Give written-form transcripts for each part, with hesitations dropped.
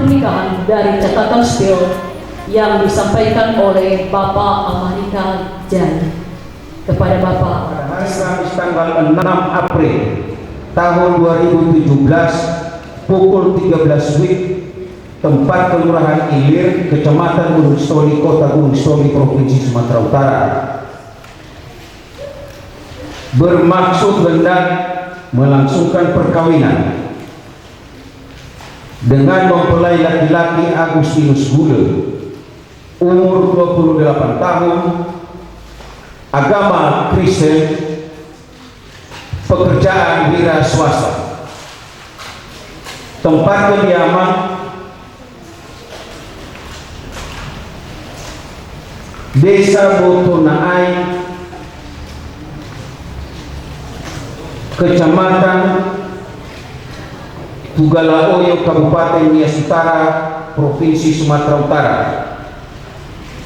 pernikahan dari catatan spill yang disampaikan oleh Bapak Amarika Jan kepada Bapak. Pada hari Kamis tanggal 6 April tahun 2017 pukul 13 WIB, tempat Kelurahan Ilir, Kecamatan Gunung Stoli, Kota Gunung Stoli, Provinsi Sumatera Utara, bermaksud hendak melangsungkan perkawinan dengan mempelai laki-laki Agustinus Gule, umur 28 tahun, agama Kristen, pekerjaan wira swasta, tempat kediaman Desa Botonaai, Kecamatan Tugalaoyo, Kabupaten Nias Utara, Provinsi Sumatera Utara.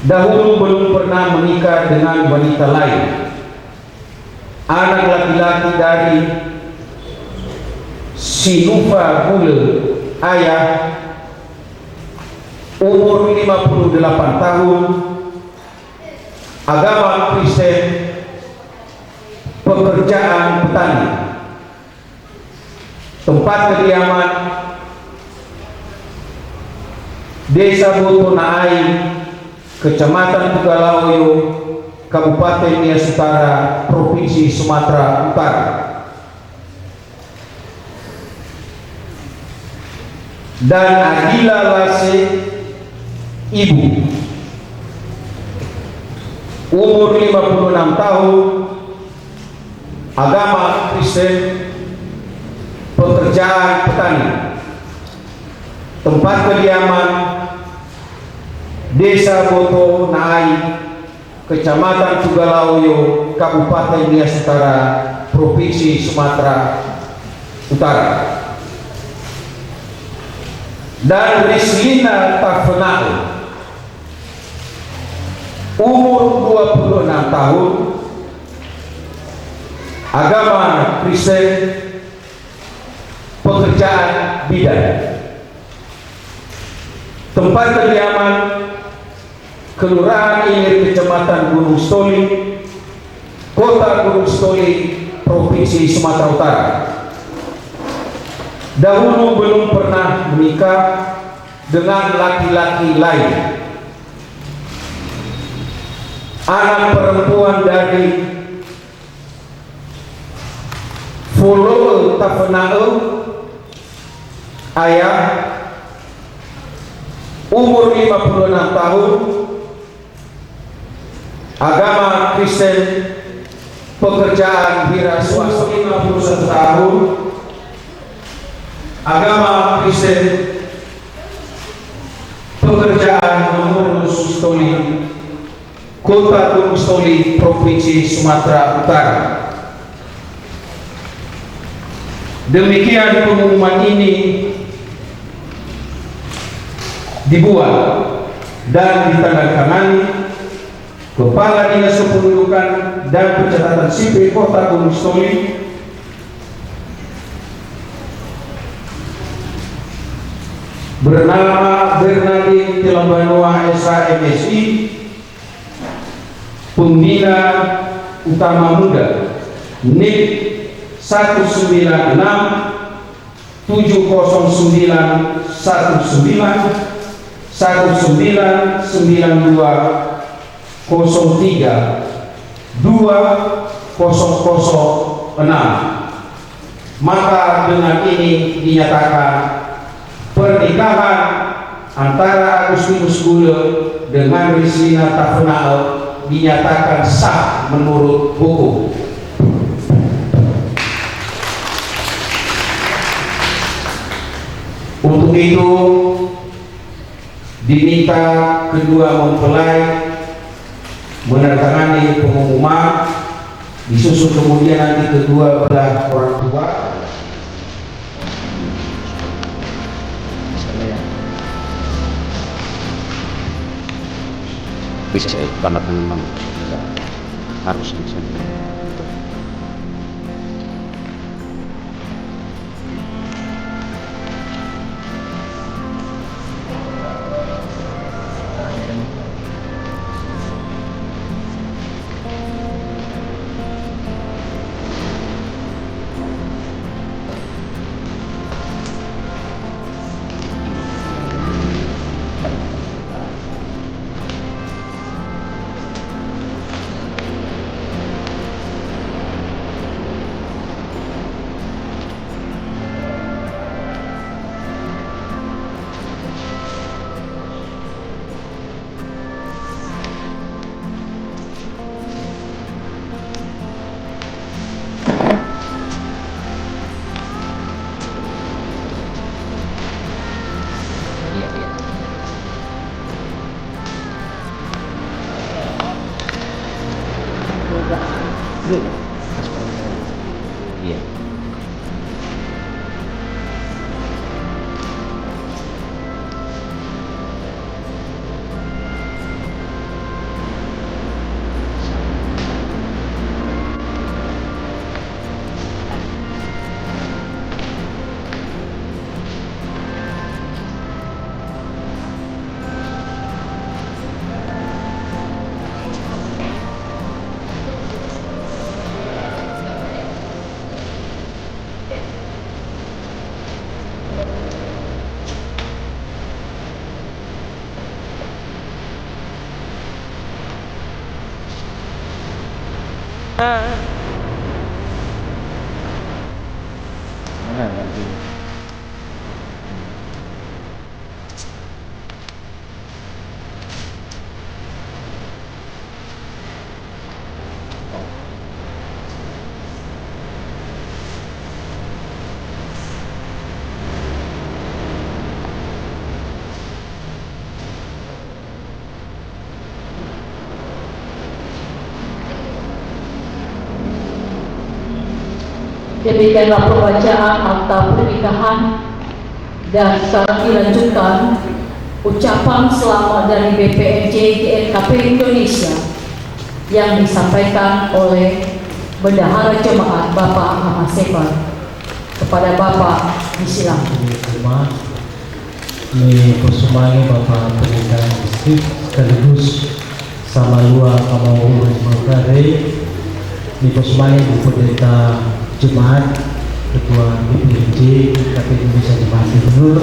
Dahulu belum pernah menikah dengan wanita lain. Anak laki-laki dari Sinufa Gule, ayah, umur 58 tahun, agama Kristen, pekerjaan petani, tempat kediaman Desa Botonaai, Kecamatan Tugalaoyo, Kabupaten Nias Utara, Provinsi Sumatera Utara. Dan Adila Lase, ibu, umur 56 tahun, agama Kristen, pekerjaan petani, tempat kediaman Desa Botonaai, Kecamatan Tugalaoyo, Kabupaten Nias Utara, Provinsi Sumatera Utara. Dan Rislina Tafenao, umur 26 tahun, agama Kristen, pekerjaan bidan, tempat kediaman Kelurahan Ilir, Kecamatan Gunung Stoli, Kota Gunung Stoli, Provinsi Sumatera Utara. Dahulu belum pernah menikah dengan laki-laki lain. Anak perempuan dari Follow Tafenao, ayah, umur 56 tahun, agama Kristen, pekerjaan wira swasta, 51 tahun, agama Kristen, pekerjaan mengurus stoli, Kota Gunung Stoli, Provinsi Sumatera Utara. Demikian pengumuman ini dibuat dan ditandatangani Kepala Dinas Kependudukan dan Pencatatan Sipil Kota Gunung Stoli bernama Bernardin Tilambanoa SH MSI, Pembina Utama Muda, NIP 196 709 1992 03 2006. Maka dengan ini dinyatakan pernikahan antara Agustinus Gule dengan Rislina Tafenao dinyatakan sah menurut hukum. Untuk itu diminta kedua mempelai menandatangani pengumuman, disusul kemudian nanti kedua belah orang tua. Bisa saya tanda tangan harus bisa. Iya. Demikianlah pembacaan akta pernikahan, dan sekarang dilanjutkan ucapan selamat dari BPNJ GNKP Indonesia yang disampaikan oleh Bendahara Jemaat Bapak Ahmad Sebar. Kepada Bapak disilakan. Terima ini Kusumani Bapak Pernikahan Distrik sekaligus sama luar Kamau Mangkare ini Kusumani Bu Pendeta Jemaat Ketua BPNJ KP Indonesia Jemaat Gubernur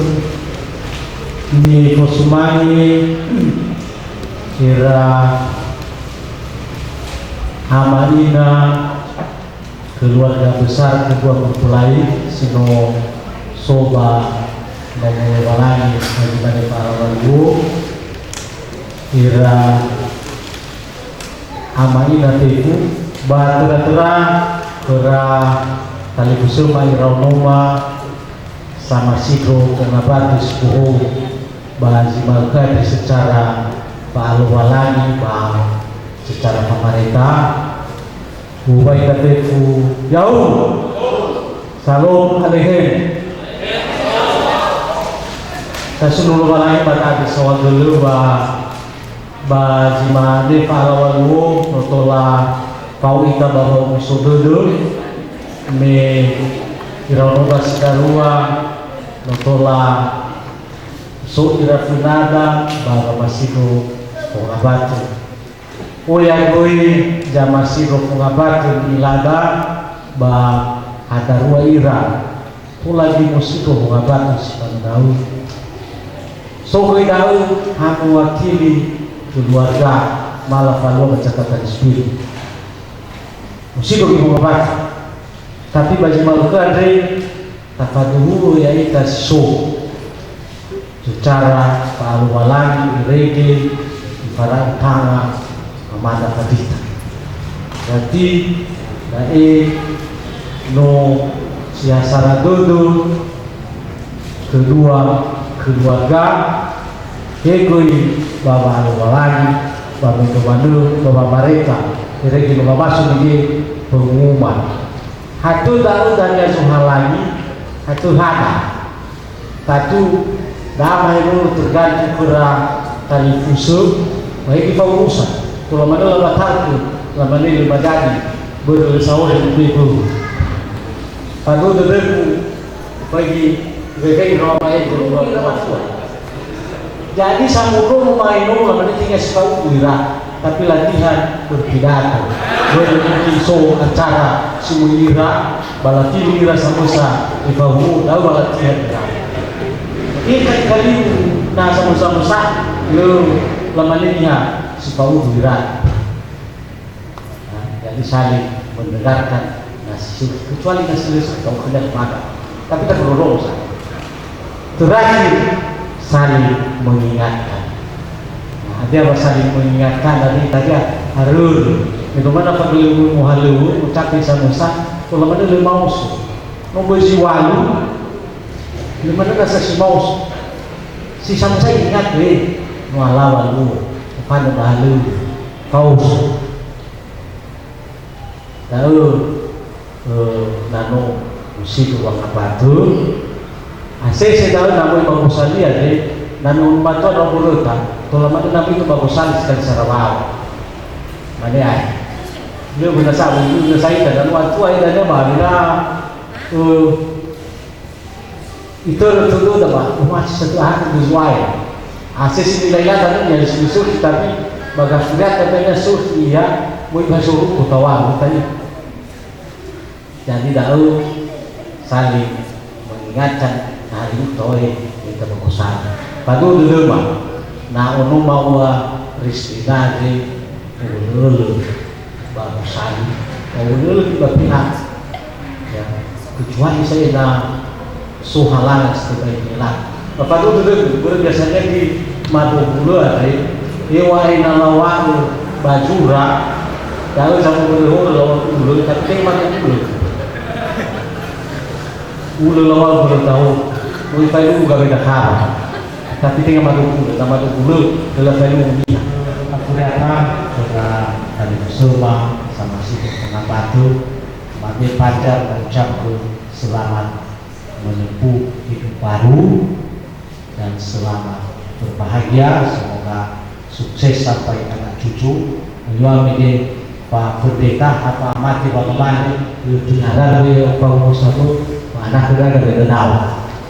ini Kusumani kira amalina keluarga besar kedua mempelai sino soba dan walani bagi para warga kira amalina teku batura-tura kera tali kusuma iraunoma sama sikro pengabatis buho bahazi malkadi secara baalu walani bah secara pemerintah bubai katefu jauh salam alaikum kasunul walani batadi sawal dulu jima de palawalu notola pau ita bawa musududu me iraunoma sidarua notola so irafunada baga masiko pengabatu Oya goi jamasi rofungabatu ilada ba hadarua ira tulagi musiko pengabatu sepandau so goi dau hamu wakili keluarga malah falua kecakatan spirit musiko pengabatu tapi bagi maluku andre tafaduhu ya ita so secara paluwalangi rege para tanga amada kadita jadi no siasara dodo kedua keluarga kegoi baba aluwalangi baba kemanu baba mereka rege baba masuk di pengumuman hatu daru dan suhalangi hatu hada satu damai itu tergantung kera tali fusuk baik paurusan kalau mana lama tahu lama ini lima jadi bersawah yang begitu padu dulu bagi bagi ramai berbuat apa jadi samudro mainu lama ini tinggal sepau wira tapi latihan berpidato berbicara so acara simulira balati wira samusa ibawu tahu balatihan ini kali nah sama-sama lo lamanya sepau berat jadi saling mendengarkan nasi kecuali nasi atau hendak makan tapi tak perlu terakhir saling mengingatkan ada saling mengingatkan tadi harus bagaimana kalau mau halu ucapin sama-sama kalau mana le maus mau berjiwalu bagaimana rasa si maus si sama saya ingat deh nuala walu pada bahalu kaus tahu nano musik uang batu asik tahu namun bagus saja deh nano batu ada boleh tak kalau macam nabi itu bagus sekali sarawak mana ay dia guna sabu guna saya dan waktu ay dan mana itu itu dah umat satu hari berjual asik wilayah dan yang susu tapi bagas lihat katanya susu dia mau masuk utawa tanya jadi tahu saling mengingatkan hari itu kita berkosan padu dulu mah nah ono mau ristina di ulul bagusan ulul di pihak ya kecuali saya na suhalang seperti inilah padu dulu biasanya di Madukulu ada iwai nalawang bajura tahu sama ulul tapi mana ulul awal baru tahu ulul itu gak beda hal tapi tinggal Madukulu dalam film ini aku datang sudah dari Kusuma sama si Tengah Batu mati pacar mengucapkan selamat menempuh hidup baru dan selamat berbahagia semoga sukses sampai anak cucu menjual media Pak Pendeta apa mati bagaimana itu ada dari Pak Mustafa anak kita ada tahu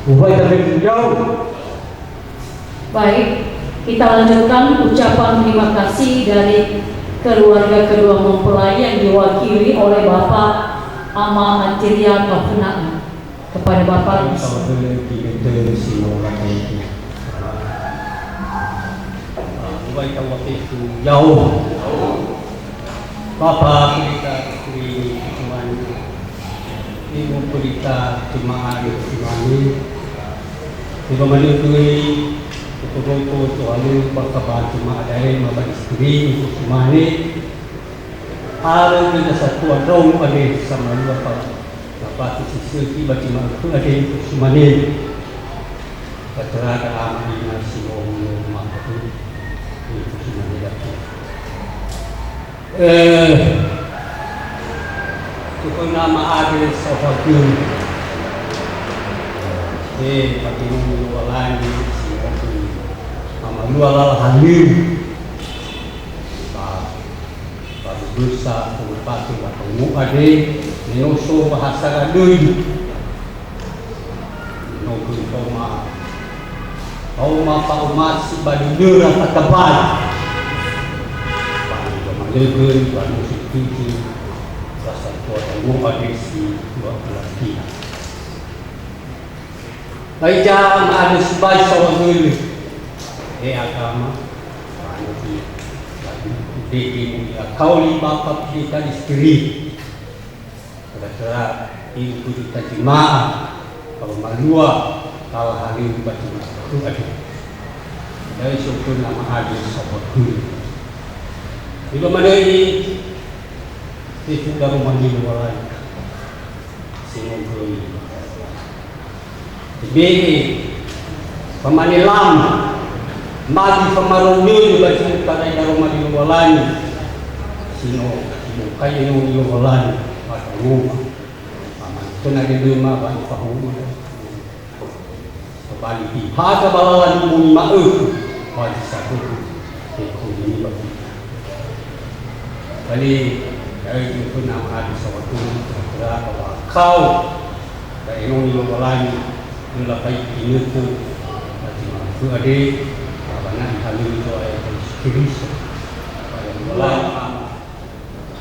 ubah tapi jauh. Baik, kita lanjutkan ucapan terima kasih dari keluarga kedua mempelai yang diwakili oleh Bapak Ama Antiria Kafunaan kepada Bapak jauh Bapak kita di Ibu Pelita Jemaah Imani Ibu Manutui Ibu Tuhan Bapak Jemaah dari Bapak Istri Ibu Imani ada kita satu orang ada sama Bapak Sisi Bapak Jemaah itu ada Ibu Imani Keterada Amin Nasional Mahfud Ibu Imani lagi Tukang nama ada sesuatu pakai lualan sesuatu nama lualan halim baru dosa tempat atau muade neoso bahasa gadui nobel Oma Pak Umat si badudura takabal Leger, baru setuju rasa kuat yang ada si dua lelaki. Aja ada sebaik sama dulu. Agama, manusia, di kau lima bapa kita istri. Kira-kira ibu kita jemaah, kalau malua, kalau hari ini baca itu ada. Dari syukur nama ada sobat dulu. Ibu mana ini sudah rumah di luar singgung ini. Jadi pemanilam magi pemaruni baca pada rumah di luar singgung kayu di luar pada rumah. Paman itu nanti rumah bagi pahuma. Kembali pihak balalan muni maaf bagi satu ekonomi bagi. Jadi dari itu nama hadis waktu kira bahwa kau dari noni lain melapai ini tu nanti mampu ada banyak hal itu ada sekiranya yang mulai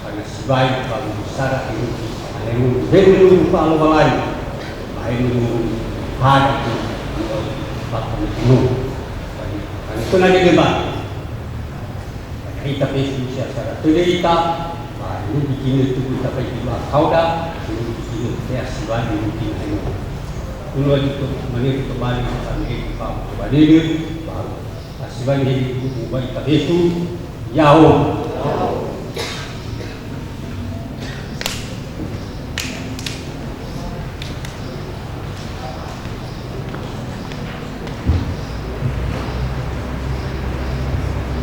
karena sebaik kalau besar itu ada yang dulu kalau lain lain dulu pada itu bakal itu itu nanti debat kita pasti secara terlihat ini bikin itu kita pergi kau dah ini bikin ya sebab ini bikin dulu itu menit kembali sampai kembali baru sebab ini itu baik tapi itu jauh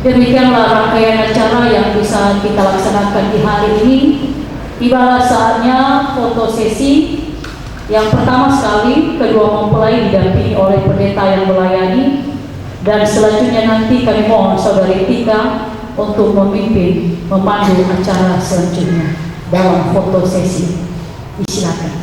Demikianlah rangkaian acara yang bisa kita laksanakan di hari ini. Tibalah saatnya foto sesi. Yang pertama sekali, kedua mempelai didampingi oleh pendeta yang melayani, dan selanjutnya nanti kami mohon Saudari Tika untuk memimpin, memandu acara selanjutnya dalam foto sesi. Disilakan.